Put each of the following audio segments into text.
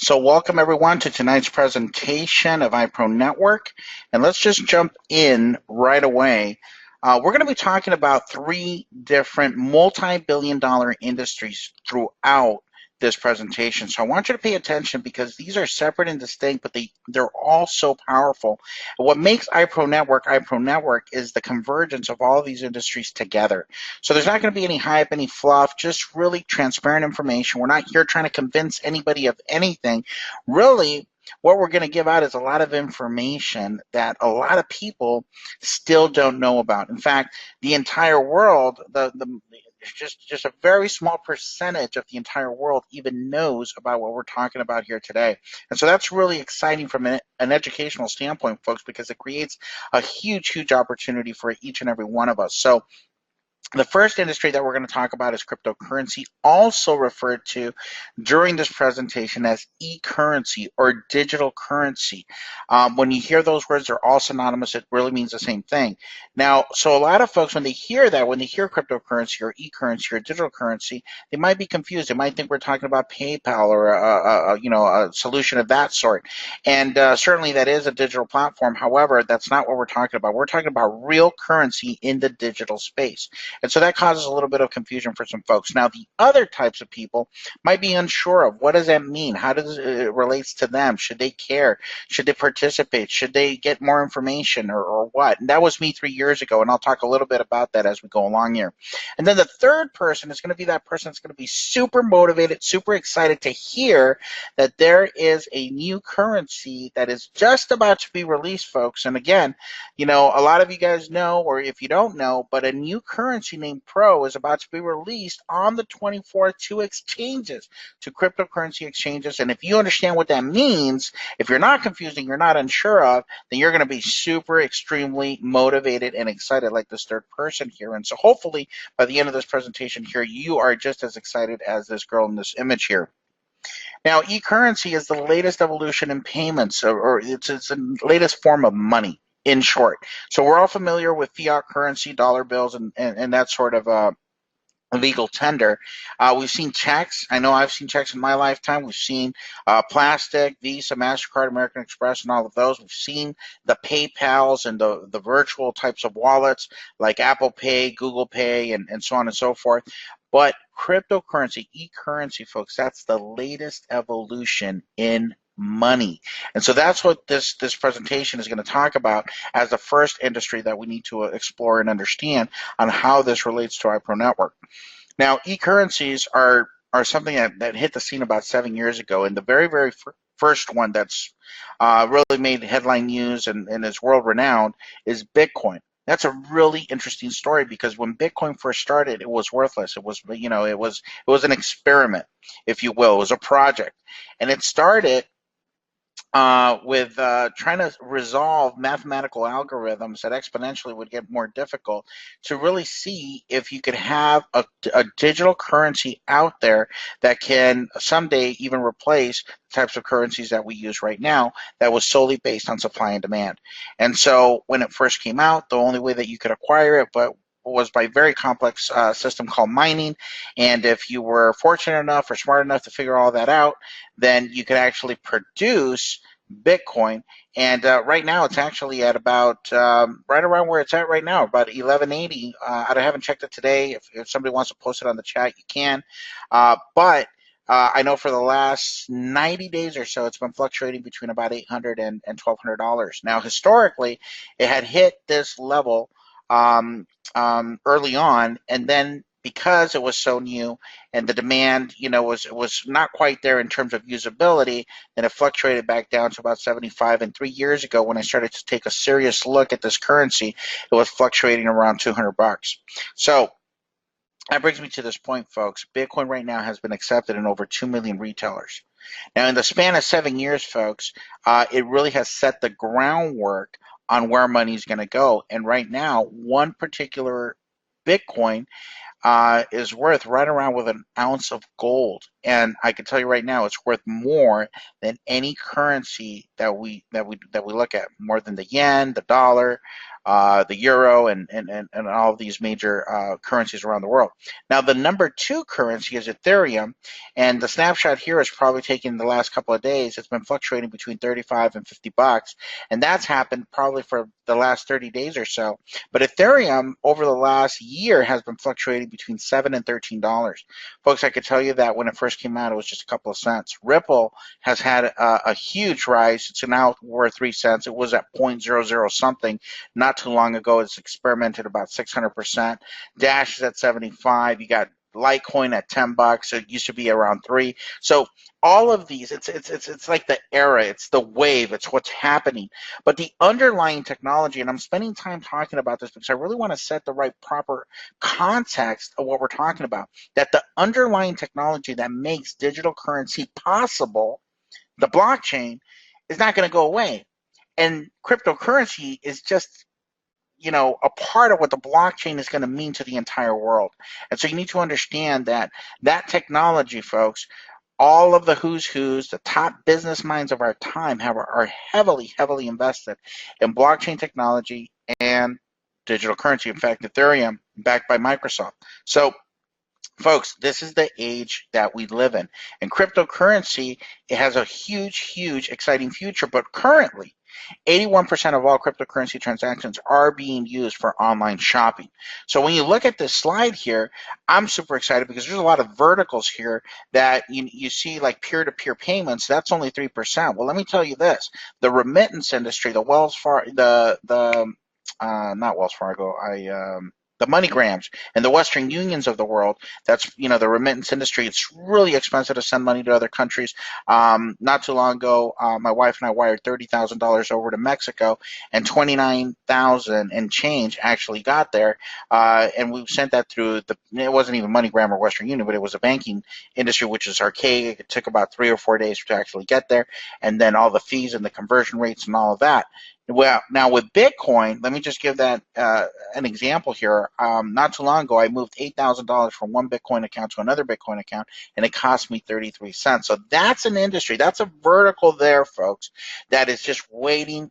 So welcome everyone to tonight's presentation of iProNetwork, and let's just jump in right away. We're going to be talking about three different multi-billion-dollar industries throughout this presentation. So I want you to pay attention because these are separate and distinct, but they're all so powerful. And what makes iProNetwork is the convergence of all of these industries together. So there's not going to be any hype, any fluff, just really transparent information. We're not here trying to convince anybody of anything. Really, what we're going to give out is a lot of information that a lot of people still don't know about. In fact, the entire world, just a very small percentage of the entire world even knows about what we're talking about here today. And so that's really exciting from an educational standpoint, folks, because it creates a huge opportunity for each and every one of us. So the first industry that we're going to talk about is cryptocurrency, also referred to during this presentation as e-currency or digital currency. When you hear those words, they're all synonymous. It really means the same thing. Now, so a lot of folks, when they hear that, when they hear cryptocurrency or e-currency or digital currency, they might be confused. They might think we're talking about PayPal or a solution of that sort. And certainly that is a digital platform. However, that's not what we're talking about. We're talking about real currency in the digital space. And so that causes a little bit of confusion for some folks. Now, the other types of people might be unsure of what does that mean? How does it relates to them? Should they care? Should they participate? Should they get more information or what? And that was me 3 years ago, and I'll talk a little bit about that as we go along here. And then the third person is going to be that person that's going to be super motivated, super excited to hear that there is a new currency that is just about to be released, folks. And again, you know, a lot of you guys know, or if you don't know, but a new currency named Pro is about to be released on the 24th to exchanges, to cryptocurrency exchanges. And if you understand what that means, if you're not confused and you're not unsure of, then you're going to be super extremely motivated and excited like this third person here. And so hopefully by the end of this presentation here, you are just as excited as this girl in this image here. Now, e-currency is the latest evolution in payments, or it's the latest form of money, in short. So we're all familiar with fiat currency, dollar bills, and that sort of legal tender. We've seen checks. I know I've seen checks in my lifetime. We've seen plastic, Visa, MasterCard, American Express, and all of those. We've seen the PayPals and the virtual types of wallets like Apple Pay, Google Pay, and so on and so forth. But cryptocurrency, e-currency, folks, that's the latest evolution in money. And so that's what this presentation is going to talk about as the first industry that we need to explore and understand on how this relates to iProNetwork. Now, e-currencies are something that hit the scene about 7 years ago, and the very first one that's really made headline news and is world renowned is Bitcoin. That's a really interesting story because when Bitcoin first started, it was worthless. It was, it was an experiment, if you will. It was a project, and it started with trying to resolve mathematical algorithms that exponentially would get more difficult to really see if you could have a digital currency out there that can someday even replace the types of currencies that we use right now that was solely based on supply and demand. And so when it first came out, the only way that you could acquire it was by a very complex system called mining. And if you were fortunate enough or smart enough to figure all that out, then you could actually produce Bitcoin. And right now it's actually at about right around where it's at right now, about 1180. I haven't checked it today. If somebody wants to post it on the chat, you can. But I know for the last 90 days or so, it's been fluctuating between about $800 and $1,200. Now, historically, it had hit this level early on, and then because it was so new and the demand, was not quite there in terms of usability, then it fluctuated back down to about 75. And 3 years ago, when I started to take a serious look at this currency, it was fluctuating around $200. So that brings me to this point, folks. Bitcoin right now has been accepted in over 2 million retailers. Now, in the span of 7 years, folks, it really has set the groundwork on where money is going to go. And right now, one particular Bitcoin is worth right around with an ounce of gold, and I can tell you right now, it's worth more than any currency that we look at, more than the yen, the dollar, the euro, and all of these major currencies around the world. Now, the number 2 currency is Ethereum, and the snapshot here is probably taken the last couple of days. It's been fluctuating between 35 and $50, and that's happened probably for the last 30 days or so. But Ethereum over the last year has been fluctuating between $7 and $13. Folks, I could tell you that when it first came out, it was just a couple of cents. Ripple has had a huge rise. It's now worth 3 cents. It was at 0.00 something not too long ago. It's experimented about 600%. Dash is at 75. You got Litecoin at $10. It used to be around 3. So all of these, it's like the era, it's the wave, it's what's happening. But the underlying technology, and I'm spending time talking about this because I really want to set the right proper context of what we're talking about, that the underlying technology that makes digital currency possible, the blockchain, is not going to go away. And cryptocurrency is just, a part of what the blockchain is going to mean to the entire world. And so you need to understand that technology, folks, all of the who's, the top business minds of our time are heavily, heavily invested in blockchain technology and digital currency. In fact, Ethereum, backed by Microsoft. So, folks, this is the age that we live in. And cryptocurrency, it has a huge, huge, exciting future. But currently, 81% of all cryptocurrency transactions are being used for online shopping. So when you look at this slide here, I'm super excited because there's a lot of verticals here that you see, like peer-to-peer payments. That's only 3%. Well, let me tell you this: the remittance industry, the Wells Fargo, not Wells Fargo, the MoneyGrams and the Western Unions of the world. That's, the remittance industry. It's really expensive to send money to other countries. Not too long ago, my wife and I wired $30,000 over to Mexico, and 29,000 and change actually got there. And we sent that through it wasn't even MoneyGram or Western Union, but it was a banking industry, which is archaic. It took about 3 or 4 days to actually get there, and then all the fees and the conversion rates and all of that. Well, now with Bitcoin, let me just give that an example here. Not too long ago, I moved $8,000 from one Bitcoin account to another Bitcoin account, and it cost me 33 cents. So that's an industry, that's a vertical there, folks, that is just waiting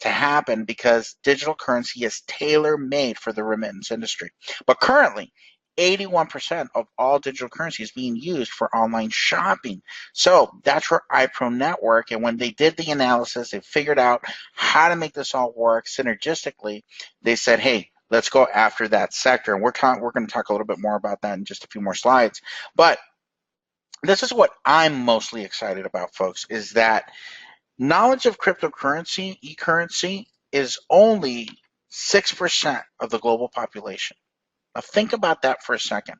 to happen because digital currency is tailor-made for the remittance industry. But currently, 81% of all digital currency is being used for online shopping. So that's where iProNetwork, and when they did the analysis, they figured out how to make this all work synergistically. They said, hey, let's go after that sector. And we're going to talk a little bit more about that in just a few more slides. But this is what I'm mostly excited about, folks, is that knowledge of cryptocurrency, e-currency, is only 6% of the global population. Now think about that for a second.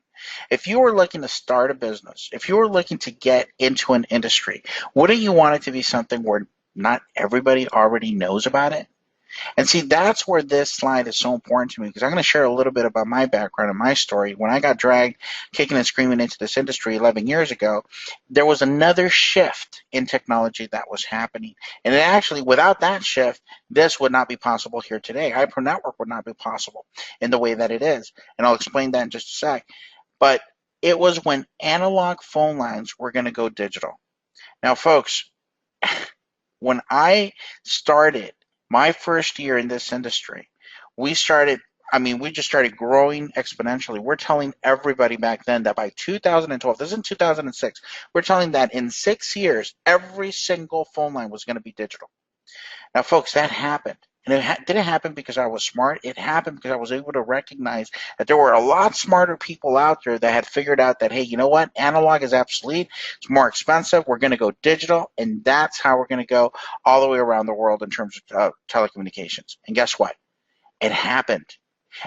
If you were looking to start a business, if you were looking to get into an industry, wouldn't you want it to be something where not everybody already knows about it? And see, that's where this slide is so important to me, because I'm going to share a little bit about my background and my story. When I got dragged kicking and screaming into this industry 11 years ago, there was another shift in technology that was happening. And it actually, without that shift, this would not be possible here today. iProNetwork would not be possible in the way that it is. And I'll explain that in just a sec. But it was when analog phone lines were going to go digital. Now, folks, when I started my first year in this industry, we just started growing exponentially. We're telling everybody back then that by 2012, this is in 2006, we're telling that in 6 years, every single phone line was going to be digital. Now, folks, that happened. And it didn't happen because I was smart. It happened because I was able to recognize that there were a lot smarter people out there that had figured out that, hey, you know what? Analog is obsolete. It's more expensive. We're going to go digital. And that's how we're going to go all the way around the world in terms of telecommunications. And guess what? It happened.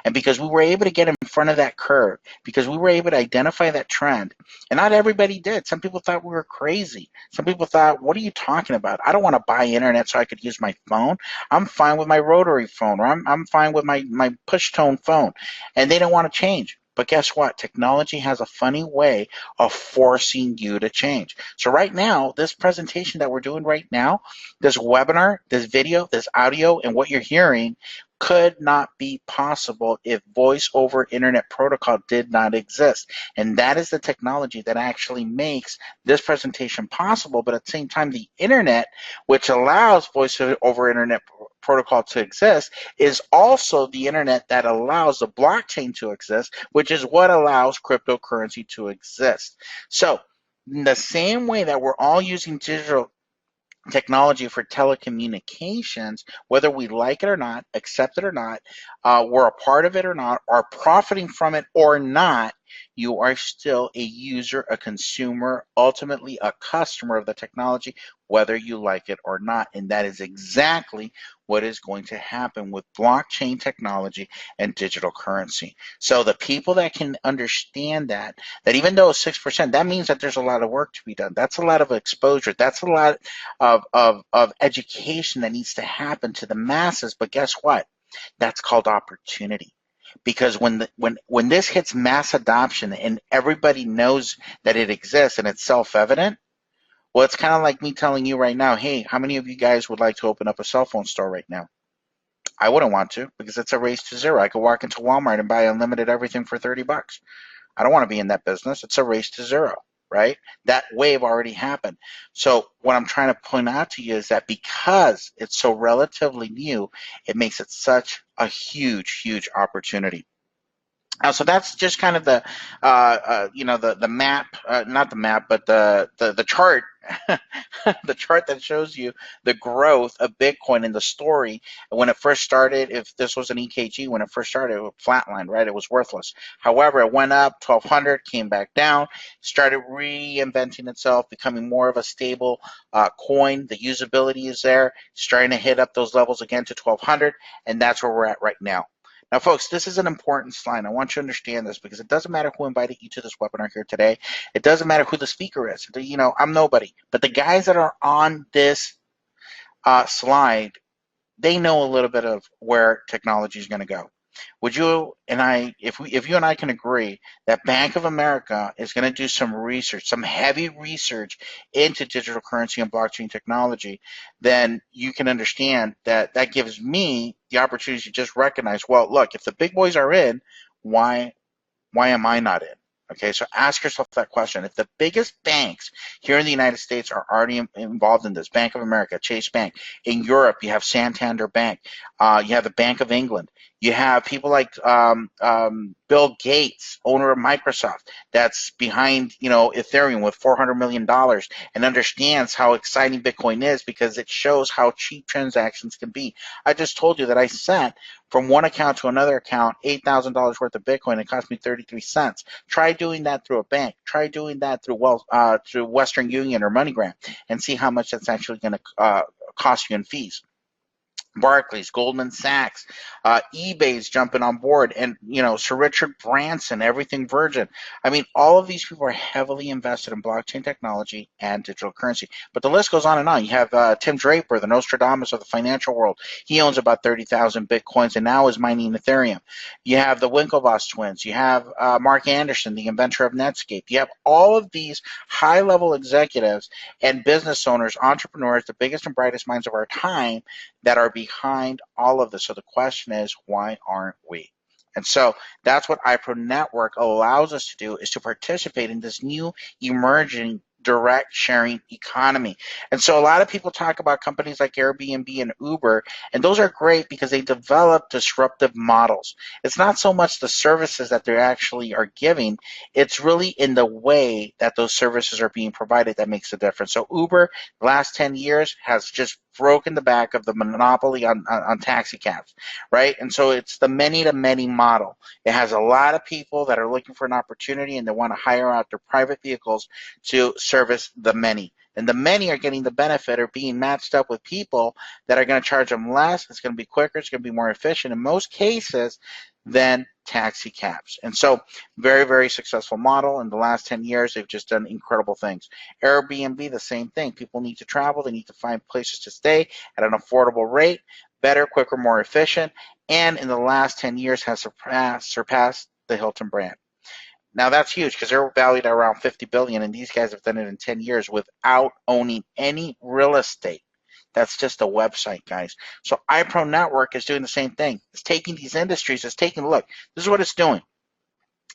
And because we were able to get in front of that curve, because we were able to identify that trend, and not everybody did. Some people thought we were crazy. Some people thought, what are you talking about? I don't want to buy internet so I could use my phone. I'm fine with my rotary phone, or I'm fine with my push tone phone. And they don't want to change. But guess what? Technology has a funny way of forcing you to change. So right now, this presentation that we're doing right now, this webinar, this video, this audio, and what you're hearing could not be possible if voice over internet protocol did not exist. And that is the technology that actually makes this presentation possible. But at the same time, the internet, which allows voice over internet protocol to exist is also the internet that allows the blockchain to exist, which is what allows cryptocurrency to exist. So in the same way that we're all using digital technology for telecommunications, whether we like it or not, accept it or not, we're a part of it or not, are profiting from it or not, you are still a user, a consumer, ultimately a customer of the technology, whether you like it or not. And that is exactly what is going to happen with blockchain technology and digital currency. So the people that can understand that even though it's 6%, that means that there's a lot of work to be done. That's a lot of exposure. That's a lot of education that needs to happen to the masses. But guess what? That's called opportunity. Because when this hits mass adoption and everybody knows that it exists and it's self-evident, well, it's kind of like me telling you right now, hey, how many of you guys would like to open up a cell phone store right now? I wouldn't want to because it's a race to zero. I could walk into Walmart and buy unlimited everything for 30 bucks. I don't want to be in that business. It's a race to zero, right? That wave already happened. So what I'm trying to point out to you is that because it's so relatively new, it makes it such a huge, huge opportunity. So that's just kind of the, the map, not the map, but the chart, the chart that shows you the growth of Bitcoin in the story. When it first started, if this was an EKG, when it first started, it was flatlined, right? It was worthless. However, it went up 1,200, came back down, started reinventing itself, becoming more of a stable coin. The usability is there, starting to hit up those levels again to 1,200, and that's where we're at right now. Now, folks, this is an important slide. I want you to understand this because it doesn't matter who invited you to this webinar here today. It doesn't matter who the speaker is. You know, I'm nobody. But the guys that are on this slide, they know a little bit of where technology is going to go. Would you and I, if you and I can agree that Bank of America is going to do some research, some heavy research into digital currency and blockchain technology, then you can understand that that gives me the opportunity to just recognize, well, look, if the big boys are in, why am I not in? Okay, so ask yourself that question. If the biggest banks here in the United States are already involved in this, Bank of America, Chase Bank, in Europe, you have Santander Bank, you have the Bank of England, you have people like Bill Gates, owner of Microsoft, that's behind, Ethereum with $400 million and understands how exciting Bitcoin is because it shows how cheap transactions can be. I just told you that I sent from one account to another account, $8,000 worth of Bitcoin. It cost me 33 cents. Try doing that through a bank. Try doing that through Western Union or MoneyGram and see how much that's actually going to cost you in fees. Barclays, Goldman Sachs, eBay's jumping on board, and Sir Richard Branson, everything Virgin. I mean, all of these people are heavily invested in blockchain technology and digital currency. But the list goes on and on. You have Tim Draper, the Nostradamus of the financial world. He owns about 30,000 bitcoins and now is mining Ethereum. You have the Winklevoss twins. You have Mark Anderson, the inventor of Netscape. You have all of these high-level executives and business owners, entrepreneurs, the biggest and brightest minds of our time that are behind all of this. So the question is, why aren't we? And so that's what iProNetwork allows us to do, is to participate in this new emerging direct sharing economy. And so a lot of people talk about companies like Airbnb and Uber, and those are great because they develop disruptive models. It's not so much the services that they actually are giving, it's really in the way that those services are being provided that makes a difference. So Uber, the last 10 years, has just broken the back of the monopoly on taxi cabs, right? And so it's the many to many model. It has a lot of people that are looking for an opportunity and they want to hire out their private vehicles to service the many. And the many are getting the benefit of being matched up with people that are going to charge them less. It's going to be quicker. It's going to be more efficient in most cases than taxi cabs. And so very, very successful model. In the last 10 years, they've just done incredible things. Airbnb, the same thing. People need to travel. They need to find places to stay at an affordable rate, better, quicker, more efficient. And in the last 10 years has surpassed the Hilton brand. Now that's huge because they're valued at around 50 billion, and these guys have done it in 10 years without owning any real estate. That's just a website, guys. So iProNetwork is doing the same thing. It's taking these industries, look, this is what it's doing.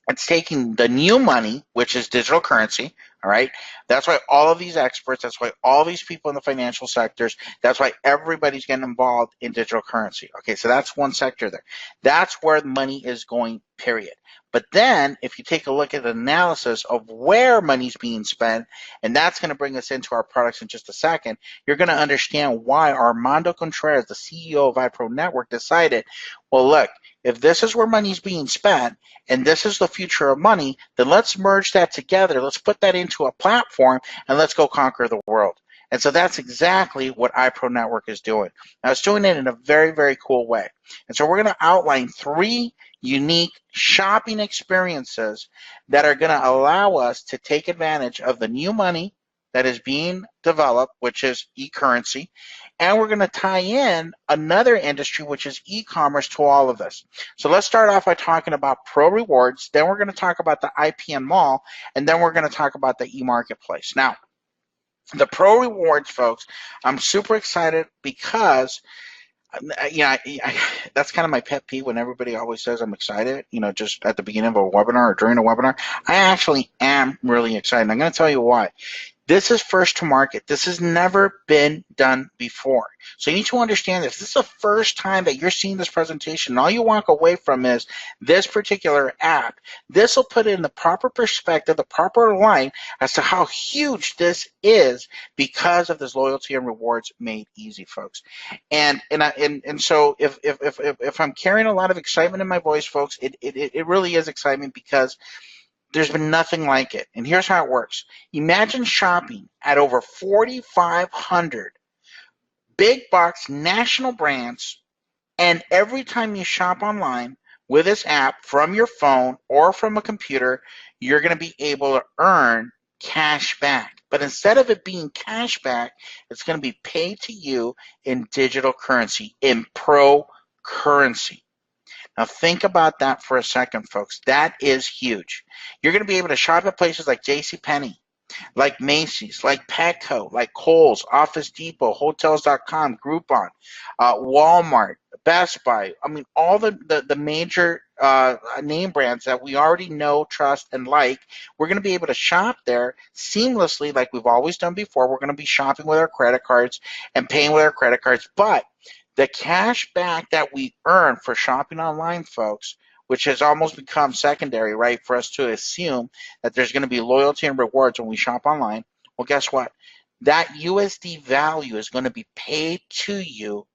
It's taking the new money, which is digital currency, all right? That's why all of these experts, that's why all these people in the financial sectors, that's why everybody's getting involved in digital currency. Okay, so that's one sector there. That's where the money is going, period. But then if you take a look at the analysis of where money's being spent, and that's going to bring us into our products in just a second, you're going to understand why Armando Contreras, the CEO of iProNetwork, decided, well, look, if this is where money's being spent, and this is the future of money, then let's merge that together. Let's put that into a platform and let's go conquer the world. And so that's exactly what iProNetwork is doing. Now it's doing it in a very, very cool way. And so we're going to outline 3 unique shopping experiences that are going to allow us to take advantage of the new money that is being developed, which is e-currency, and we're going to tie in another industry, which is e-commerce, to all of this. So let's start off by talking about Pro Rewards, then we're going to talk about the IPN Mall, and then we're going to talk about the e-marketplace. Now, the Pro Rewards, folks, I'm super excited because that's kind of my pet peeve when everybody always says I'm excited, just at the beginning of a webinar or during a webinar. I actually am really excited. I'm going to tell you why. This is first to market. This has never been done before. So you need to understand this. This is the first time that you're seeing this presentation. And all you walk away from is this particular app. This will put it in the proper perspective, the proper light as to how huge this is because of this loyalty and rewards made easy, folks. And so if I'm carrying a lot of excitement in my voice, folks, it really is excitement because there's been nothing like it. And here's how it works. Imagine shopping at over 4,500 big box national brands, and every time you shop online with this app from your phone or from a computer, you're going to be able to earn cash back. But instead of it being cash back, it's going to be paid to you in digital currency, in pro currency. Now think about that for a second, folks. That is huge. You're going to be able to shop at places like JCPenney, like Macy's, like Petco, like Kohl's, Office Depot, Hotels.com, Groupon, Walmart, Best Buy. I mean, all the major name brands that we already know, trust, and like. We're going to be able to shop there seamlessly like we've always done before. We're going to be shopping with our credit cards and paying with our credit cards. But the cash back that we earn for shopping online, folks, which has almost become secondary, right, for us to assume that there's going to be loyalty and rewards when we shop online. Well, guess what? That USD value is going to be paid to you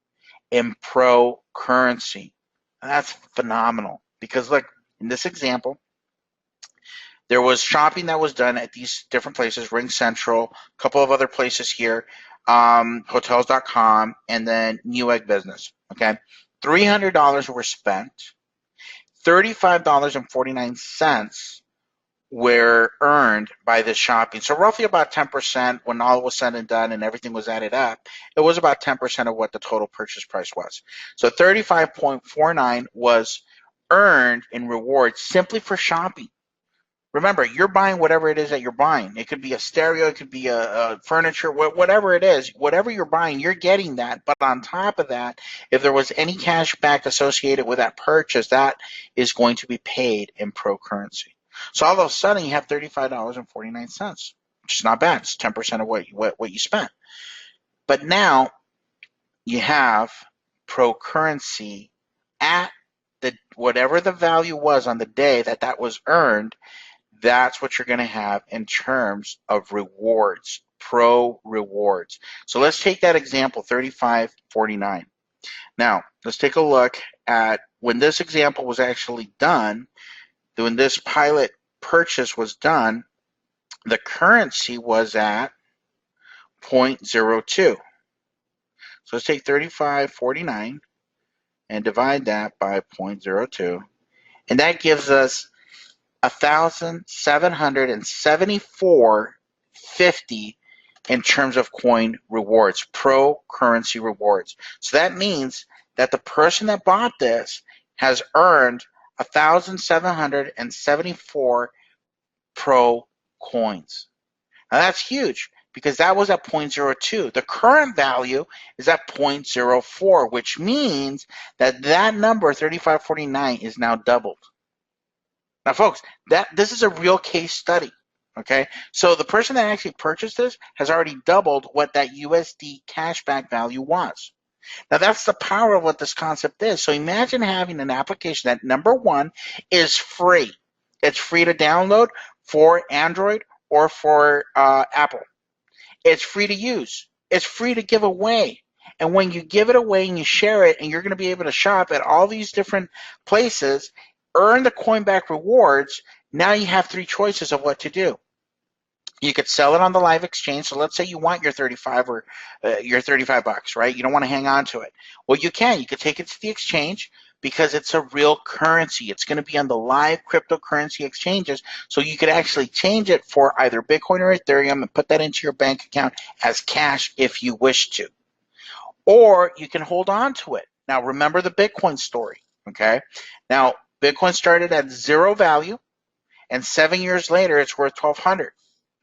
in pro currency. And that's phenomenal because, look, in this example, there was shopping that was done at these different places, Ring Central, a couple of other places here, Hotels.com, and then Newegg Business. Okay, $300 were spent. $35.49 were earned by this shopping. So roughly about 10% when all was said and done and everything was added up, it was about 10% of what the total purchase price was. So 35.49 was earned in rewards simply for shopping. Remember, you're buying whatever it is that you're buying. It could be a stereo, it could be a furniture, whatever it is. Whatever you're buying, you're getting that. But on top of that, if there was any cash back associated with that purchase, that is going to be paid in pro currency. So all of a sudden, you have $35.49, which is not bad. It's 10% of what you spent. But now you have pro currency at whatever the value was on the day that was earned. That's what you're going to have in terms of rewards, pro rewards. So let's take that example, 35.49. Now, let's take a look at when this example was actually done, when this pilot purchase was done, the currency was at 0.02. So let's take 35.49 and divide that by 0.02. And that gives us 1,774.50 in terms of coin rewards, pro currency rewards. So that means that the person that bought this has earned 1,774 pro coins. Now that's huge because that was at 0.02. The current value is at 0.04, which means that that number, 35.49, is now doubled. Now, folks, this is a real case study. Okay, so the person that actually purchased this has already doubled what that USD cashback value was. Now, that's the power of what this concept is. So imagine having an application that, number one, is free. It's free to download for Android or for Apple. It's free to use. It's free to give away. And when you give it away and you share it, and you're going to be able to shop at all these different places, earn the coin back rewards, now you have three choices of what to do. You could sell it on the live exchange. So let's say you want your 35 or your 35 bucks, right? You don't want to hang on to it. Well, you can. You could take it to the exchange because it's a real currency. It's going to be on the live cryptocurrency exchanges. So you could actually change it for either Bitcoin or Ethereum and put that into your bank account as cash if you wish to. Or you can hold on to it. Now, remember the Bitcoin story, okay? Now, Bitcoin started at zero value, and 7 years later, it's worth 1,200.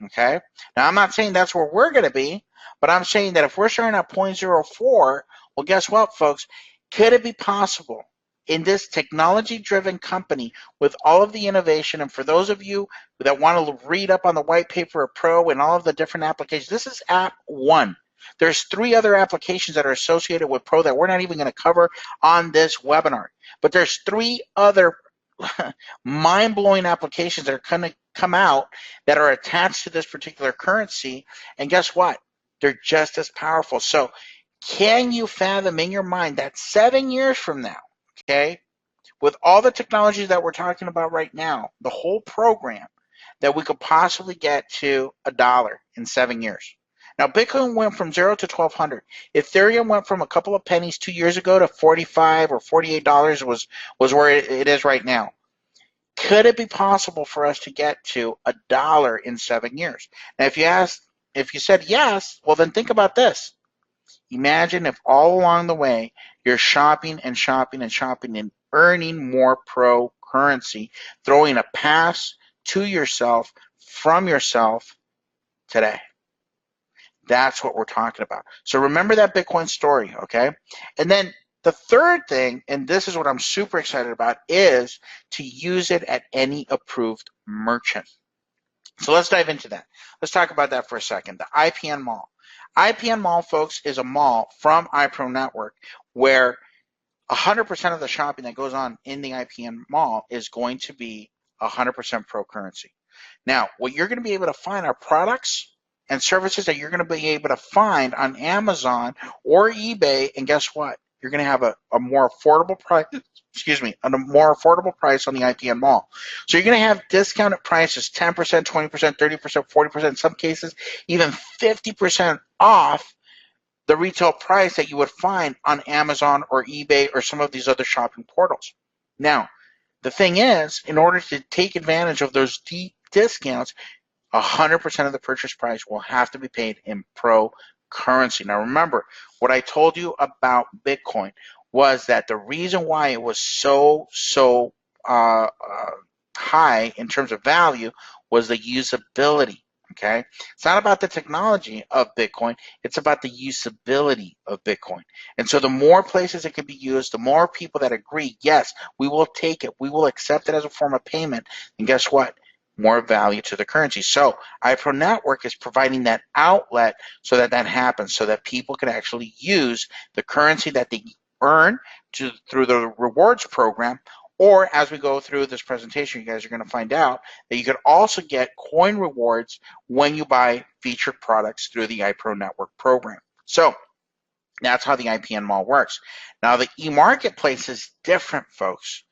Okay. Now, I'm not saying that's where we're going to be, but I'm saying that if we're starting at 0.04, well, guess what, folks? Could it be possible in this technology-driven company with all of the innovation? And for those of you that want to read up on the white paper of Pro and all of the different applications, this is app one. There's 3 other applications that are associated with Pro that we're not even going to cover on this webinar. But there's 3 other mind-blowing applications that are going to come out that are attached to this particular currency, and guess what? They're just as powerful. So can you fathom in your mind that 7 years from now, okay, with all the technologies that we're talking about right now, the whole program, that we could possibly get to $1 in 7 years? Now, Bitcoin went from 0 to 1,200. Ethereum went from a couple of pennies 2 years ago to 45 or $48 was where it is right now. Could it be possible for us to get to $1 in 7 years? Now, if you said yes, well, then think about this. Imagine if all along the way you're shopping and shopping and shopping and earning more Pro currency, throwing a pass to yourself from yourself today. That's what we're talking about. So remember that Bitcoin story, okay? And then the third thing, and this is what I'm super excited about, is to use it at any approved merchant. So let's dive into that. Let's talk about that for a second. The IPN Mall. IPN Mall, folks, is a mall from iProNetwork where 100% of the shopping that goes on in the IPN Mall is going to be 100% Pro currency. Now, what you're going to be able to find are products and services that you're going to be able to find on Amazon or eBay, and guess what? You're going to have a more affordable price, a more affordable price on the IPN Mall. So you're going to have discounted prices, 10%, 20%, 30%, 40%, in some cases, even 50% off the retail price that you would find on Amazon or eBay or some of these other shopping portals. Now, the thing is, in order to take advantage of those deep discounts, 100% of the purchase price will have to be paid in Pro currency. Now, remember, what I told you about Bitcoin was that the reason why it was so high in terms of value was the usability. Okay, it's not about the technology of Bitcoin, it's about the usability of Bitcoin. And so the more places it can be used, the more people that agree, yes, we will take it, we will accept it as a form of payment, and guess what? More value to the currency. So iProNetwork is providing that outlet so that that happens, so that people can actually use the currency that they earn through the rewards program. Or as we go through this presentation, you guys are going to find out that you can also get coin rewards when you buy featured products through the iProNetwork program. So that's how the IPN Mall works. Now, the e-marketplace is different, folks.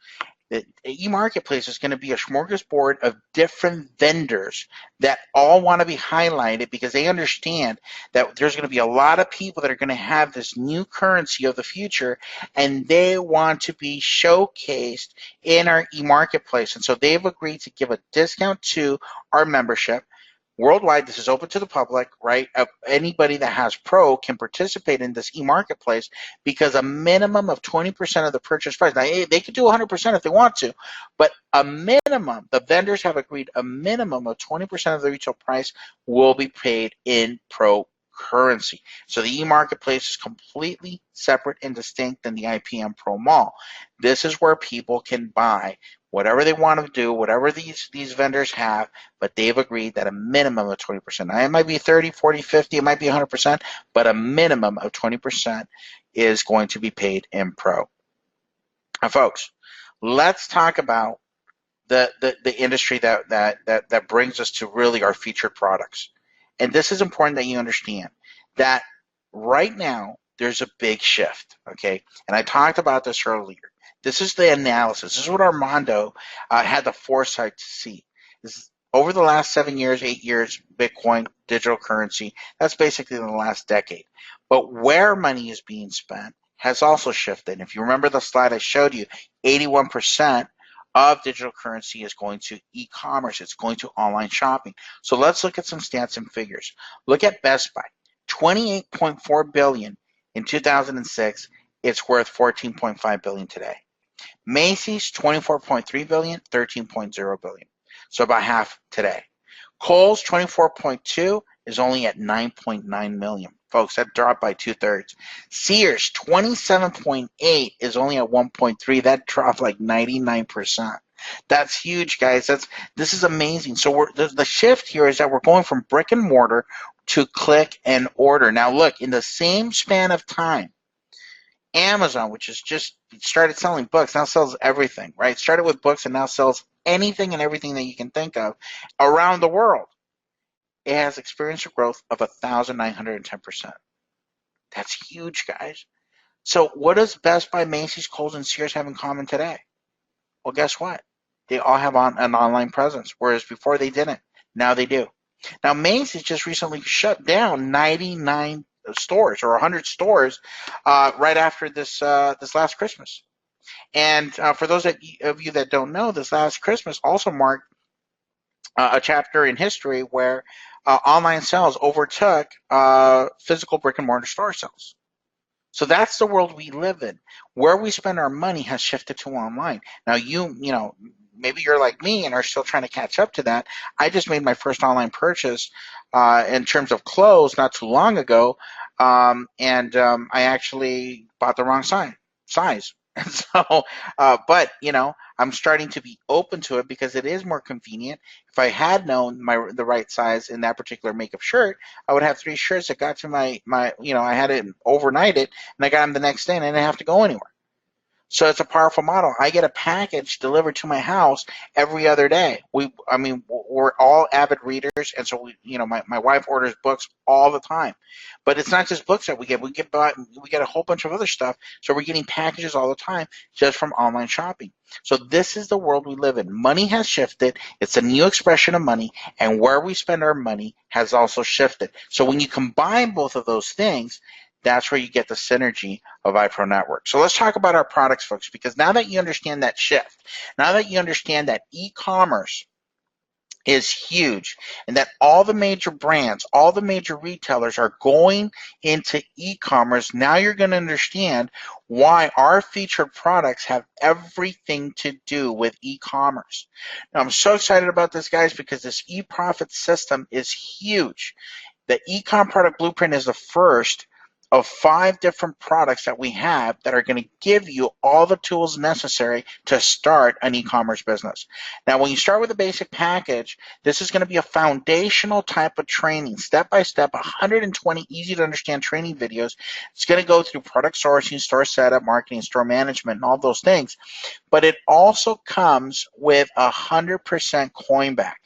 The e-marketplace is going to be a smorgasbord of different vendors that all want to be highlighted because they understand that there's going to be a lot of people that are going to have this new currency of the future, and they want to be showcased in our e-marketplace. And so they've agreed to give a discount to our membership. Worldwide, this is open to the public, right? Anybody that has Pro can participate in this e-marketplace because a minimum of 20% of the purchase price. Now, they could do 100% if they want to, but a minimum, the vendors have agreed a minimum of 20% of the retail price will be paid in Pro currency. So the e-marketplace is completely separate and distinct than the IPN Pro Mall. This is where people can buy whatever they want to do, whatever these vendors have, but they've agreed that a minimum of 20%. Now, it might be 30, 40, 50, it might be 100%, but a minimum of 20% is going to be paid in pro. Now, folks, let's talk about the industry that brings us to really our featured products. And this is important that you understand that right now there's a big shift, okay? And I talked about this earlier. This is the analysis. This is what Armando had the foresight to see. This over the last 7 years, 8 years, Bitcoin, digital currency, that's basically in the last decade. But where money is being spent has also shifted. If you remember the slide I showed you, 81% of digital currency is going to e-commerce. It's going to online shopping. So let's look at some stats and figures. Look at Best Buy, 28.4 billion in 2006. It's worth 14.5 billion today. Macy's, 24.3 billion, 13.0 billion. So about half today. Kohl's, 24.2 is only at 9.9 million. Folks, that dropped by 2/3. Sears, 27.8 is only at 1.3. That dropped like 99%. That's huge, guys. This is amazing. So the shift here is that we're going from brick and mortar to click and order. Now, look, in the same span of time, Amazon, which has just started selling books, now sells everything, right? Started with books and now sells anything and everything that you can think of around the world. It has experienced a growth of 1,910%. That's huge, guys. So what does Best Buy, Macy's, Kohl's, and Sears have in common today? Well, guess what? They all have an online presence, whereas before they didn't. Now they do. Now, Macy's just recently shut down 99 stores or 100 stores right after this last Christmas. And for those of you that don't know, this last Christmas also marked a chapter in history where online sales overtook physical brick and mortar store sales. So that's the world we live in. Where we spend our money has shifted to online. Now, you know, maybe you're like me and are still trying to catch up to that. I just made my first online purchase in terms of clothes not too long ago, and I actually bought the wrong size. And so, but you know, I'm starting to be open to it because it is more convenient. If I had known the right size in that particular makeup shirt, I would have 3 shirts that got to my you know, I had it overnight it and I got them the next day and I didn't have to go anywhere. So it's a powerful model. I get a package delivered to my house every other day. I mean, we're all avid readers, and so you know, my wife orders books all the time. But it's not just books that we get. We get a whole bunch of other stuff. So we're getting packages all the time just from online shopping. So this is the world we live in. Money has shifted. It's a new expression of money, and where we spend our money has also shifted. So when you combine both of those things, that's where you get the synergy of iProNetwork. So let's talk about our products, folks, because now that you understand that shift, now that you understand that e-commerce is huge and that all the major brands, all the major retailers are going into e-commerce, now you're going to understand why our featured products have everything to do with e-commerce. Now, I'm so excited about this, guys, because this e-profit system is huge. The e-com product blueprint is the first of 5 different products that we have that are going to give you all the tools necessary to start an e-commerce business. Now, when you start with a basic package, this is going to be a foundational type of training, step-by-step, 120 easy to understand training videos. It's going to go through product sourcing, store setup, marketing, store management, and all those things. But it also comes with 100% coin back.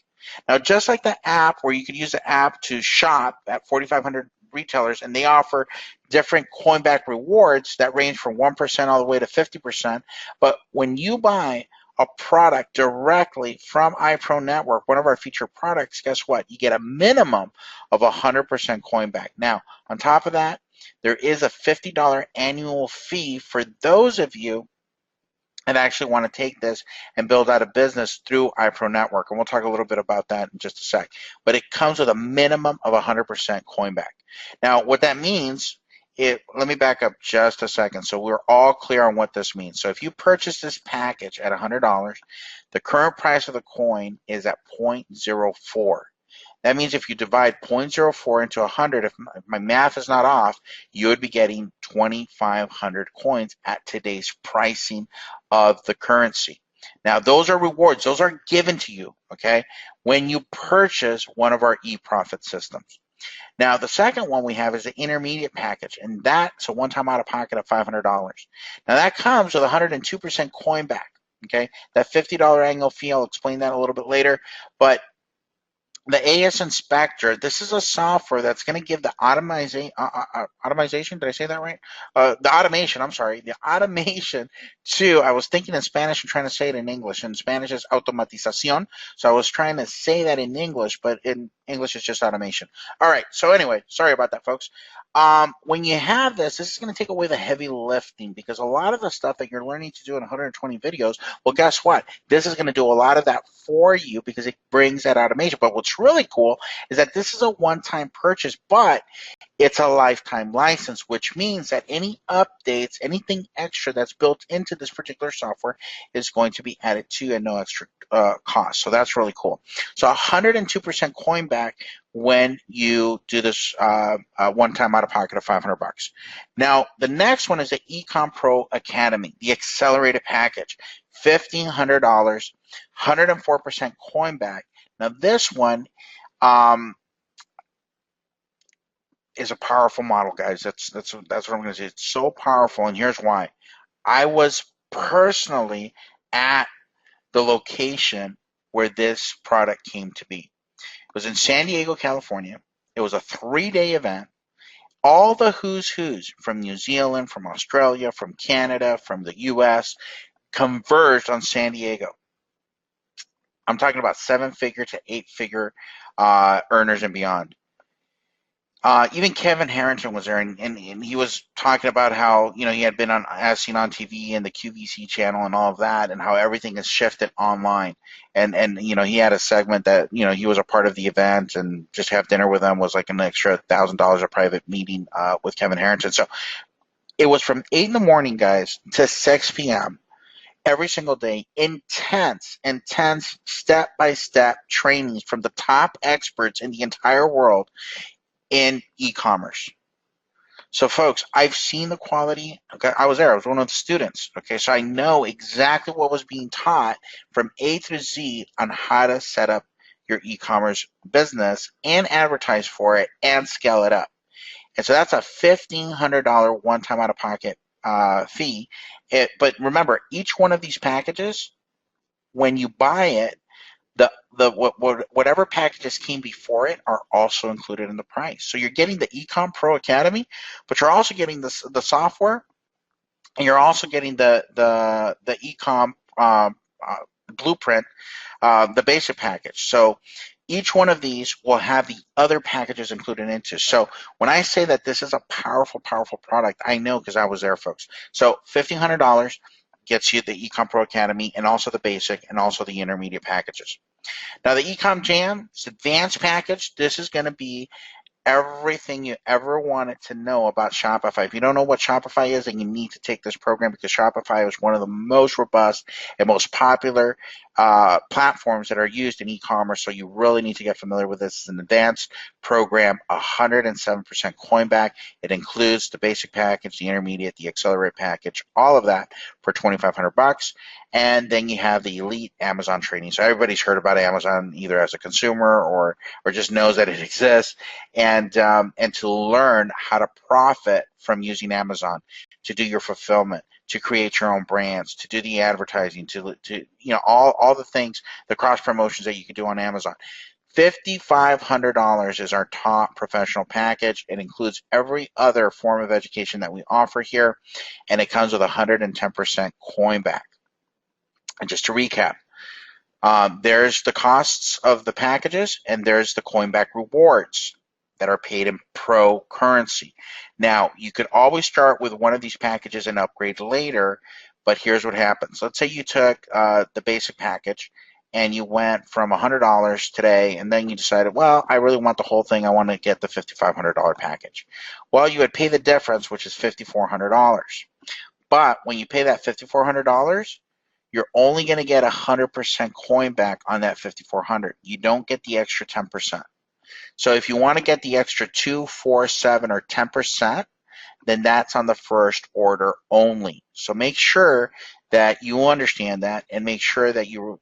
Now, just like the app where you could use the app to shop at 4,500 retailers and they offer different coin back rewards that range from 1% all the way to 50%. But when you buy a product directly from iProNetwork, one of our featured products, guess what? You get a minimum of 100% coin back. Now, on top of that, there is a $50 annual fee for those of you and actually want to take this and build out a business through iProNetwork. And we'll talk a little bit about that in just a sec. But it comes with a minimum of 100% coin back. Now, what that means, let me back up just a second so we're all clear on what this means. So if you purchase this package at $100, the current price of the coin is at 0.04. That means if you divide 0.04 into 100, if my math is not off, you would be getting 2,500 coins at today's pricing of the currency. Now, those are rewards. Those are given to you, okay, when you purchase one of our eProfit systems. Now, the second one we have is the intermediate package, and that's a one-time out-of-pocket of $500. Now, that comes with 102% coin back, okay? That $50 annual fee, I'll explain that a little bit later, but the AS Inspector, this is a software that's going to give the automation, did I say that right? The automation, I'm sorry, the automation to, I was thinking in Spanish and trying to say it in English. In Spanish is automatización, so I was trying to say that in English, but in English it's just automation. All right, so anyway, sorry about that, folks. When you have this is going to take away the heavy lifting, because a lot of the stuff that you're learning to do in 120 videos, well, guess what? This is going to do a lot of that for you because it brings that automation. But what's really cool is that this is a one-time purchase, but it's a lifetime license, which means that any updates, anything extra that's built into this particular software is going to be added to you at no extra cost. So that's really cool. So 102% coin back when you do this one-time out-of-pocket of $500. Now, the next one is the Ecom Pro Academy, the accelerated package, $1,500, 104% coin back. Now, this one is a powerful model, guys. That's what I'm going to say. It's so powerful, and here's why. I was personally at the location where this product came to be. It was in San Diego, California. It was a 3-day event. All the who's from New Zealand, from Australia, from Canada, from the US converged on San Diego. I'm talking about 7-figure to 8-figure earners and beyond. Even Kevin Harrington was there, and he was talking about how, you know, he had been on As Seen on TV and the QVC channel and all of that, and how everything has shifted online. And you know, he had a segment that, you know, he was a part of the event, and just have dinner with him was like an extra $1,000 a private meeting with Kevin Harrington. So it was from 8 in the morning, guys, to 6 p.m. every single day, intense step-by-step trainings from the top experts in the entire world in e-commerce. So folks, I've seen the quality. Okay, I was there. I was one of the students. Okay, so I know exactly what was being taught from A to Z on how to set up your e-commerce business and advertise for it and scale it up. And so that's a $1,500 one-time out-of-pocket fee. But remember, each one of these packages, when you buy it, whatever packages came before it are also included in the price. So you're getting the Ecom Pro Academy, but you're also getting the software, and you're also getting the Ecom Blueprint, the basic package. So each one of these will have the other packages included into. So when I say that this is a powerful product, I know because I was there, folks. So $1,500 gets you the Ecom Pro Academy and also the basic and also the intermediate packages. Now the Ecom Jam, it's advanced package. This is going to be everything you ever wanted to know about Shopify. If you don't know what Shopify is, then you need to take this program, because Shopify is one of the most robust and most popular platforms that are used in e-commerce. So you really need to get familiar with this. It's an advanced program, 107% coin back. It includes the basic package, the intermediate, the accelerate package, all of that for $2,500. And then you have the elite Amazon training. So everybody's heard about Amazon either as a consumer or just knows that it exists. And to learn how to profit from using Amazon, to do your fulfillment, to create your own brands, to do the advertising, to you know, all the things, the cross promotions that you can do on Amazon. $5,500 is our top professional package. It includes every other form of education that we offer here, and it comes with 110% coin back. And just to recap, there's the costs of the packages, and there's the coin back rewards that are paid in pro currency. Now, you could always start with one of these packages and upgrade later, but here's what happens. Let's say you took the basic package and you went from $100 today, and then you decided, well, I really want the whole thing. I want to get the $5,500 package. Well, you would pay the difference, which is $5,400. But when you pay that $5,400, you're only going to get 100% coin back on that $5,400. You don't get the extra 10%. So if you want to get the extra 2, 4, 7, or 10%, then that's on the first order only. So make sure that you understand that and make sure that you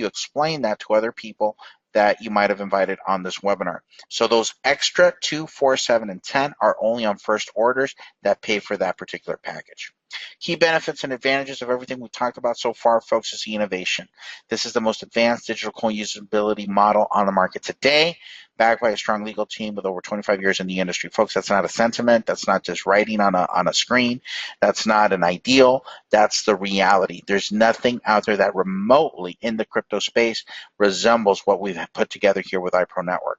explain that to other people that you might have invited on this webinar. So those extra 2, 4, 7, and 10 are only on first orders that pay for that particular package. Key benefits and advantages of everything we talked about so far, folks, is the innovation. This is the most advanced digital coin usability model on the market today, backed by a strong legal team with over 25 years in the industry. Folks, that's not a sentiment. That's not just writing on a screen. That's not an ideal. That's the reality. There's nothing out there that remotely in the crypto space resembles what we've put together here with iProNetwork.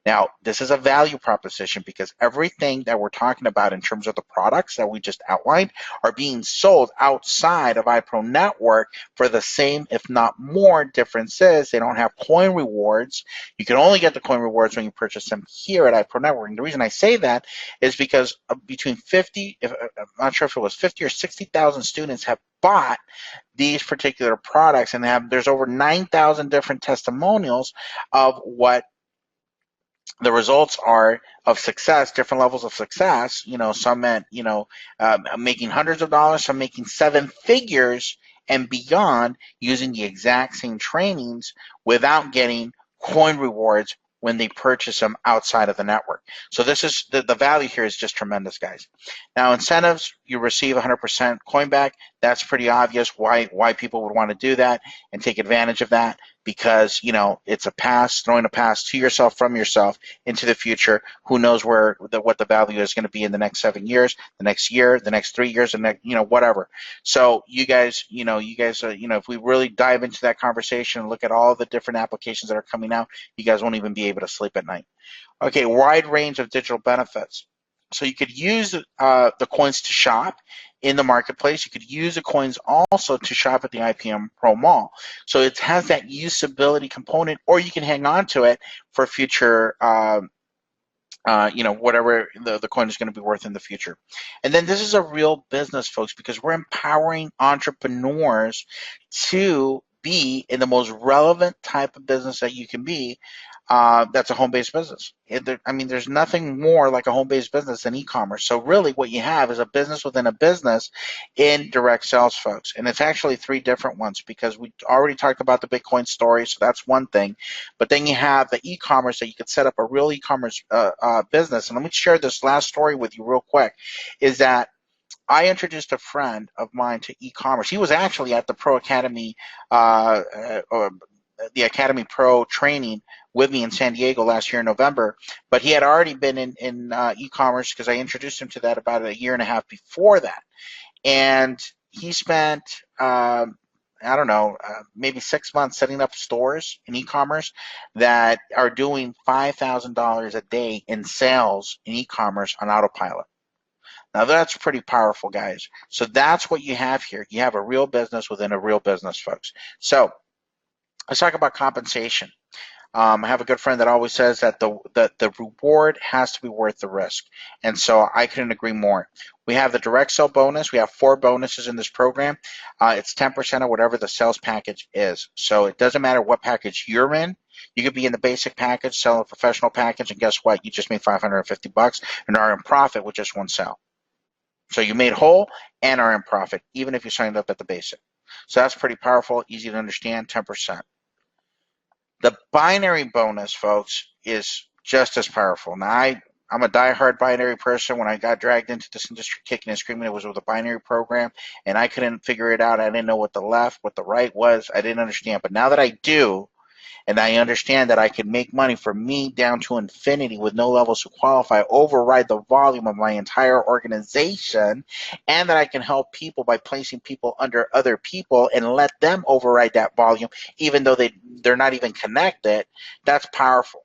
Now, this is a value proposition because everything that we're talking about in terms of the products that we just outlined are being sold outside of iProNetwork for the same, if not more, differences. They don't have coin rewards. You can only get the coin rewards when you purchase them here at iProNetwork. And the reason I say that is because between 50, I'm not sure if it was 50 or 60,000 students have bought these particular products, and there's over 9,000 different testimonials of what the results are of success, different levels of success. Some at making hundreds of dollars, some making 7 figures and beyond, using the exact same trainings without getting coin rewards when they purchase them outside of the network. So this is the value here is just tremendous, guys. Now, incentives, you receive 100% coin back. That's pretty obvious why people would want to do that and take advantage of that, because it's a pass, throwing a pass to yourself from yourself into the future. Who knows what the value is going to be in the next 7 years, the next year, the next 3 years, and whatever. So you guys, if we really dive into that conversation and look at all the different applications that are coming out, you guys won't even be able to sleep at night. Okay, wide range of digital benefits. So you could use the coins to shop in the marketplace. You could use the coins also to shop at the IPM Pro Mall. So it has that usability component, or you can hang on to it for future, whatever the coin is going to be worth in the future. And then this is a real business, folks, because we're empowering entrepreneurs to be in the most relevant type of business that you can be. That's a home-based business. There's nothing more like a home-based business than e-commerce. So really what you have is a business within a business in direct sales, folks. And it's actually 3 different ones, because we already talked about the Bitcoin story, so that's one thing. But then you have the e-commerce, that you could set up a real e-commerce business. And let me share this last story with you real quick, is that I introduced a friend of mine to e-commerce. He was actually at the Pro Academy, or the Academy Pro training with me in San Diego last year in November, but he had already been in e-commerce, because I introduced him to that about a year and a half before that. And he spent, I don't know, maybe 6 months setting up stores in e-commerce that are doing $5,000 a day in sales in e-commerce on autopilot. Now that's pretty powerful, guys. So that's what you have here. You have a real business within a real business, folks. So let's talk about compensation. I have a good friend that always says that the reward has to be worth the risk. And so I couldn't agree more. We have the direct sell bonus. We have 4 bonuses in this program. It's 10% of whatever the sales package is. So it doesn't matter what package you're in. You could be in the basic package, sell a professional package, and guess what? You just made $550 and are in profit with just 1 sale. So you made whole and are in profit, even if you signed up at the basic. So that's pretty powerful, easy to understand, 10%. The binary bonus, folks, is just as powerful. Now, I'm a diehard binary person. When I got dragged into this industry kicking and screaming, it was with a binary program, and I couldn't figure it out. I didn't know what the left, what the right was. I didn't understand. But now that I do, and I understand that I can make money from me down to infinity with no levels to qualify, override the volume of my entire organization, and that I can help people by placing people under other people and let them override that volume, even though they're not even connected, that's powerful.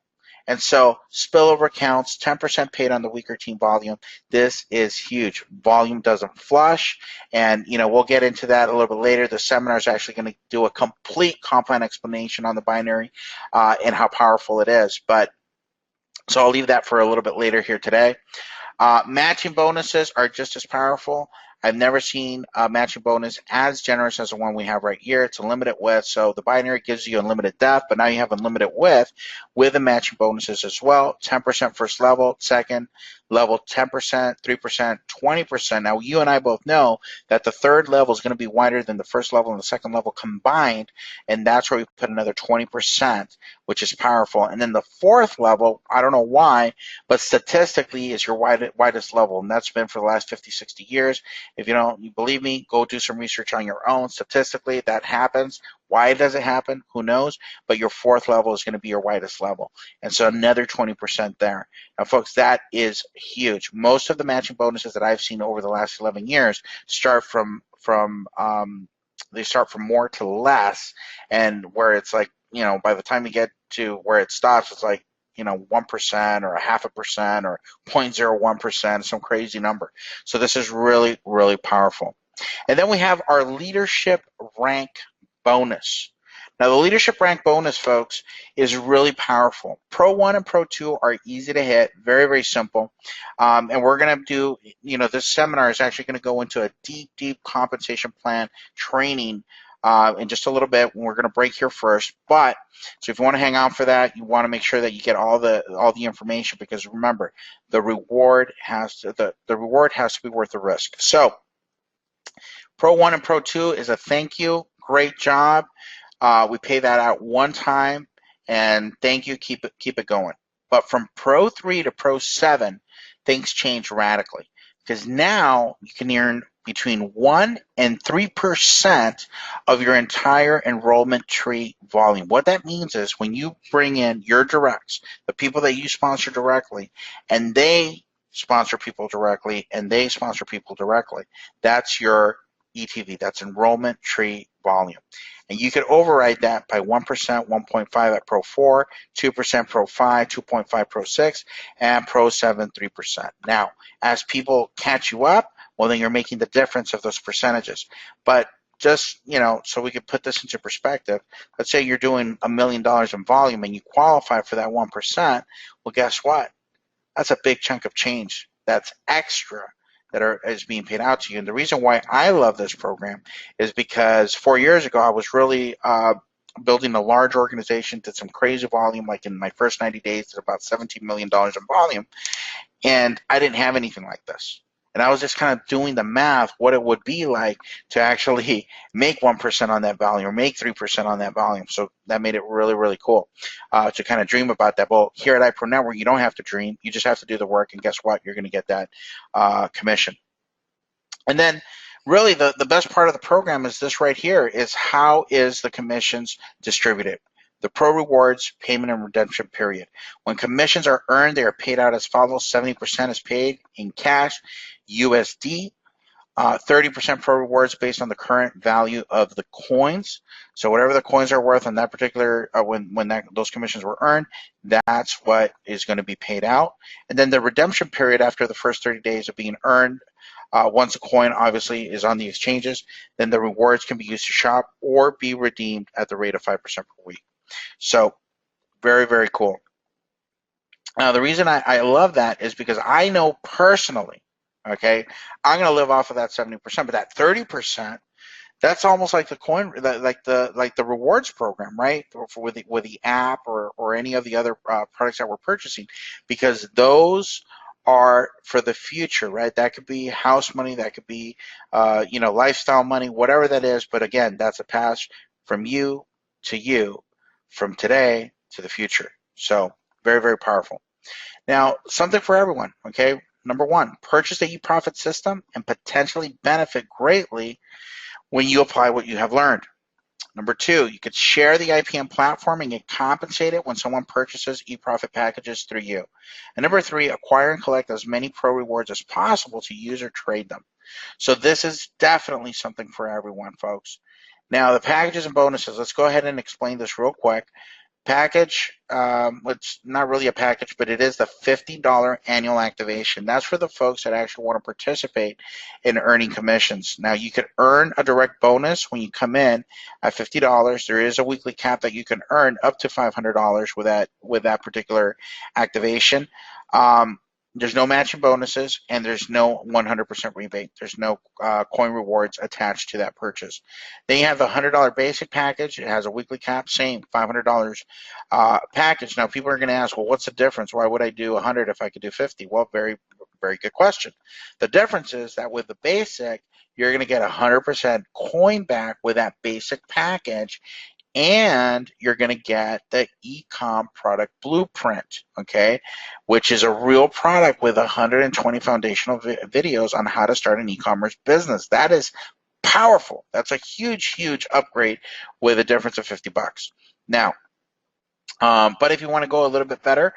And so spillover counts, 10% paid on the weaker team volume. This is huge. Volume doesn't flush, and we'll get into that a little bit later. The seminar is actually going to do a complete compound explanation on the binary and how powerful it is. But so I'll leave that for a little bit later here today. Matching bonuses are just as powerful. I've never seen a matching bonus as generous as the one we have right here. It's unlimited width, so the binary gives you unlimited depth, but now you have unlimited width with the matching bonuses as well. 10% first level, second, level 10%, 3%, 20%. Now, you and I both know that the third level is going to be wider than the first level and the second level combined, and that's where we put another 20%, which is powerful. And then the fourth level, I don't know why, but statistically is your widest level, and that's been for the last 50, 60 years. If you believe me, go do some research on your own. Statistically, that happens. Why does it happen? Who knows? But your fourth level is going to be your widest level. And so another 20% there. Now, folks, that is huge. Most of the matching bonuses that I've seen over the last 11 years start from they start from more to less, and where it's like, by the time you get to where it stops, it's like, 1% or a half a percent or 0.01%, some crazy number. So this is really, really powerful. And then we have our leadership rank bonus. Now, the leadership rank bonus, folks, is really powerful. Pro 1 and Pro 2 are easy to hit, very, very simple. And we're going to do, this seminar is actually going to go into a deep, deep compensation plan training in just a little bit. We're going to break here first. But so if you want to hang out for that, you want to make sure that you get all the information, because remember, the reward has to be worth the risk. So Pro 1 and Pro 2 is a thank you, great job. We pay that out one time, and thank you, keep it going. But from Pro 3 to Pro 7, things change radically, because now you can earn between 1 and 3% of your entire enrollment tree volume. What that means is when you bring in your directs, the people that you sponsor directly, and they sponsor people directly, and they sponsor people directly, that's your ETV, that's enrollment tree volume. And you could override that by 1%, 1.5 at Pro 4, 2% Pro 5, 2.5 Pro 6, and Pro 7, 3%. Now, as people catch you up, well, then you're making the difference of those percentages. But just, so we could put this into perspective, let's say you're doing $1 million in volume and you qualify for that 1%. Well, guess what? That's a big chunk of change. That's extra that is being paid out to you. And the reason why I love this program is because 4 years ago, I was really building a large organization, did some crazy volume, like in my first 90 days, did about $17 million in volume, and I didn't have anything like this. And I was just kind of doing the math, what it would be like to actually make 1% on that volume or make 3% on that volume. So that made it really, really cool to kind of dream about that. Well, here at iProNetwork, you don't have to dream. You just have to do the work, and guess what? You're going to get that commission. And then really the best part of the program is this right here, is how is the commissions distributed. The Pro Rewards payment and redemption period. When commissions are earned, they are paid out as follows. 70% is paid in cash, USD, 30% Pro Rewards based on the current value of the coins. So whatever the coins are worth on that particular, when those commissions were earned, that's what is going to be paid out. And then the redemption period after the first 30 days of being earned, once a coin obviously is on the exchanges, then the rewards can be used to shop or be redeemed at the rate of 5% per week. So very, very cool. Now, the reason I love that is because I know personally, okay, I'm going to live off of that 70%, but that 30%, that's almost like the coin, like the rewards program, right? With the app or any of the other products that we're purchasing, because those are for the future, right? That could be house money, that could be lifestyle money, whatever that is. But again, that's a pass from you to you, from today to the future. So very, very powerful. Now, something for everyone, okay? Number one, purchase the eProfit system and potentially benefit greatly when you apply what you have learned. Number two, you could share the IPM platform and get compensated when someone purchases eProfit packages through you. And number three, acquire and collect as many Pro Rewards as possible to use or trade them. So this is definitely something for everyone, folks. Now, the packages and bonuses, let's go ahead and explain this real quick. Package, it's not really a package, but it is the $50 annual activation. That's for the folks that actually want to participate in earning commissions. Now, you could earn a direct bonus when you come in at $50. There is a weekly cap that you can earn up to $500 with that particular activation. There's no matching bonuses, and there's no 100% rebate. There's no coin rewards attached to that purchase. Then you have the $100 basic package. It has a weekly cap, same $500 package. Now, people are going to ask, well, what's the difference? Why would I do 100 if I could do 50? Well, very, Very good question. The difference is that with the basic, you're going to get 100% coin back with that basic package, and you're going to get the e-com product blueprint, okay, which is a real product with 120 foundational videos on how to start an e-commerce business. That is powerful. That's a huge, huge upgrade with a difference of 50 bucks. Now, but if you want to go a little bit better,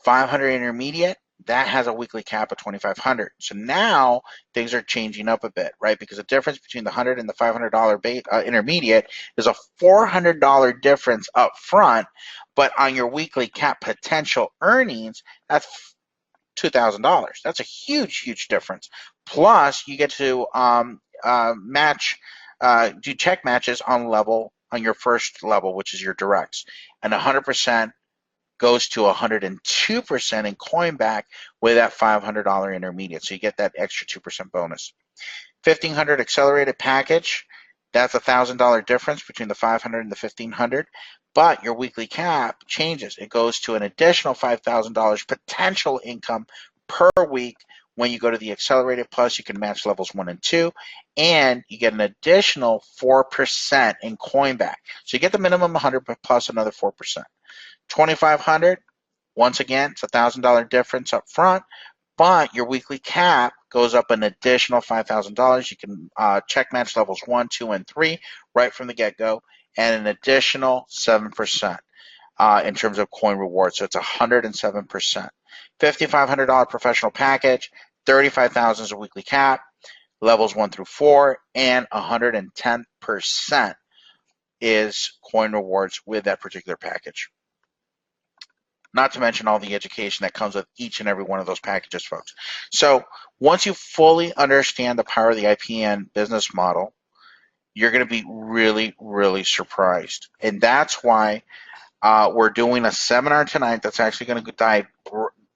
500 intermediate, that has a weekly cap of 2,500. So now things are changing up a bit, right? Because the difference between the $100 and the $500 intermediate is a $400 difference up front, but on your weekly cap potential earnings, that's $2,000. That's a huge, huge difference. Plus, you get to do check matches on your first level, which is your directs, and 100% goes to 102% in coin back with that $500 intermediate. So you get that extra 2% bonus. 1,500 accelerated package, that's $1,000 difference between the 500 and the 1,500, but your weekly cap changes. It goes to an additional $5,000 potential income per week. When you go to the accelerated plus, you can match levels 1 and 2, and you get an additional 4% in coin back. So you get the minimum 100 plus another 4%. 2,500, once again, it's $1,000 difference up front, but your weekly cap goes up an additional $5,000. You can check match levels 1, 2, and 3 right from the get-go, and an additional 7% in terms of coin rewards. So it's 107%. $5,500 professional package, $35,000 is a weekly cap, levels 1 through 4, and 110% is coin rewards with that particular package. Not to mention all the education that comes with each and every one of those packages, folks. So once you fully understand the power of the IPN business model, you're going to be really, really surprised. And that's why we're doing a seminar tonight that's actually going to dive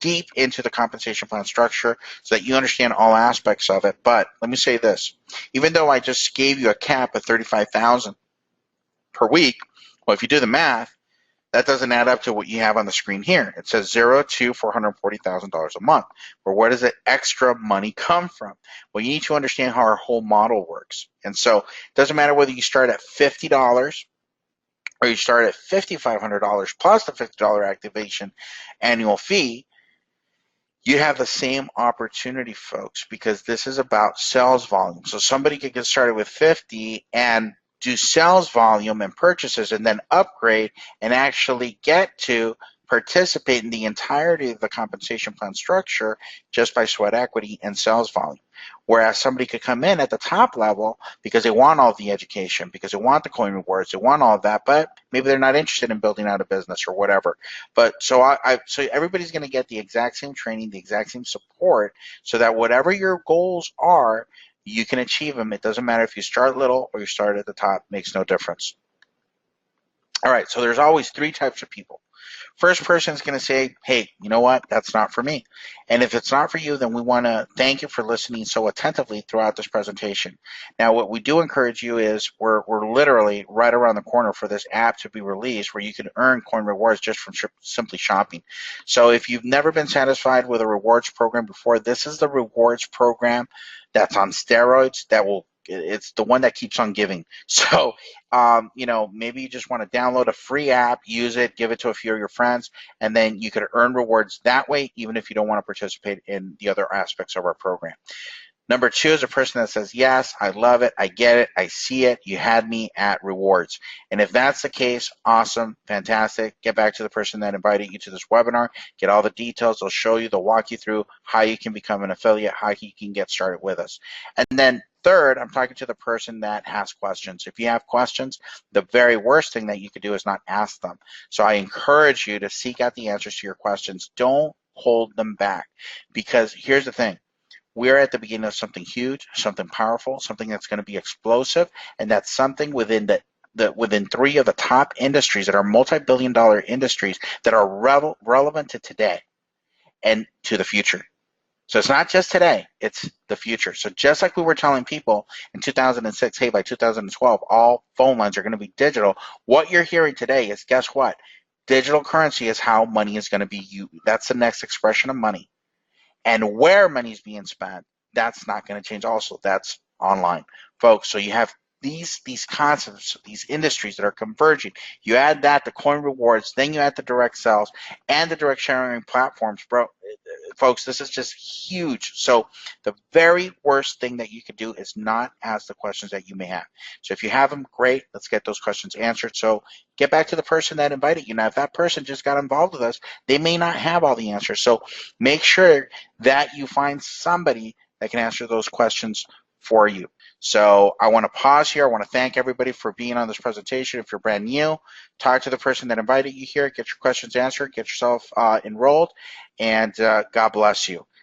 deep into the compensation plan structure so that you understand all aspects of it. But let me say this. Even though I just gave you a cap of $35,000 per week, well, if you do the math, that doesn't add up to what you have on the screen here. It says 0 to $440,000 a month. But where does that extra money come from? Well, you need to understand how our whole model works. And so it doesn't matter whether you start at $50 or you start at $5,500 plus the $50 activation annual fee, you have the same opportunity, folks, because this is about sales volume. So somebody could get started with 50 and do sales volume and purchases and then upgrade and actually get to participate in the entirety of the compensation plan structure just by sweat equity and sales volume. Whereas somebody could come in at the top level because they want all the education, because they want the coin rewards, they want all of that, but maybe they're not interested in building out a business or whatever. But so so everybody's going to get the exact same training, the exact same support, so that whatever your goals are, you can achieve them. It doesn't matter if you start little or you start at the top, makes no difference. All right, so there's always 3 types of people. First person is going to say, hey, you know what? That's not for me. And if it's not for you, then we want to thank you for listening so attentively throughout this presentation. Now, what we do encourage you is we're literally right around the corner for this app to be released where you can earn coin rewards just from simply shopping. So if you've never been satisfied with a rewards program before, this is the rewards program that's on steroids it's the one that keeps on giving. So, you know, maybe you just want to download a free app, use it, give it to a few of your friends, and then you could earn rewards that way, even if you don't want to participate in the other aspects of our program. Number 2 is a person that says, yes, I love it, I get it, I see it, you had me at rewards. And if that's the case, awesome, fantastic. Get back to the person that invited you to this webinar, get all the details, they'll show you, they'll walk you through how you can become an affiliate, how you can get started with us. And then third, I'm talking to the person that has questions. If you have questions, the very worst thing that you could do is not ask them. So I encourage you to seek out the answers to your questions. Don't hold them back, because here's the thing. We're at the beginning of something huge, something powerful, something that's going to be explosive, and that's something within within 3 of the top industries that are multi-billion-dollar industries that are relevant to today and to the future. So it's not just today, it's the future. So just like we were telling people in 2006, hey, by 2012, all phone lines are going to be digital, what you're hearing today is, guess what? Digital currency is how money is going to be used. That's the next expression of money. and where money's being spent, that's not going to change also. That's online, folks. So you have these concepts, these industries that are converging. You add that to coin rewards, then you add the direct sales and the direct sharing platforms, bro. Folks, this is just huge. So the very worst thing that you could do is not ask the questions that you may have. So if you have them, great. Let's get those questions answered. So get back to the person that invited you. Now, if that person just got involved with us, they may not have all the answers. So make sure that you find somebody that can answer those questions for you. So I want to pause here. I want to thank everybody for being on this presentation. If you're brand new, talk to the person that invited you here, get your questions answered, get yourself enrolled, and God bless you.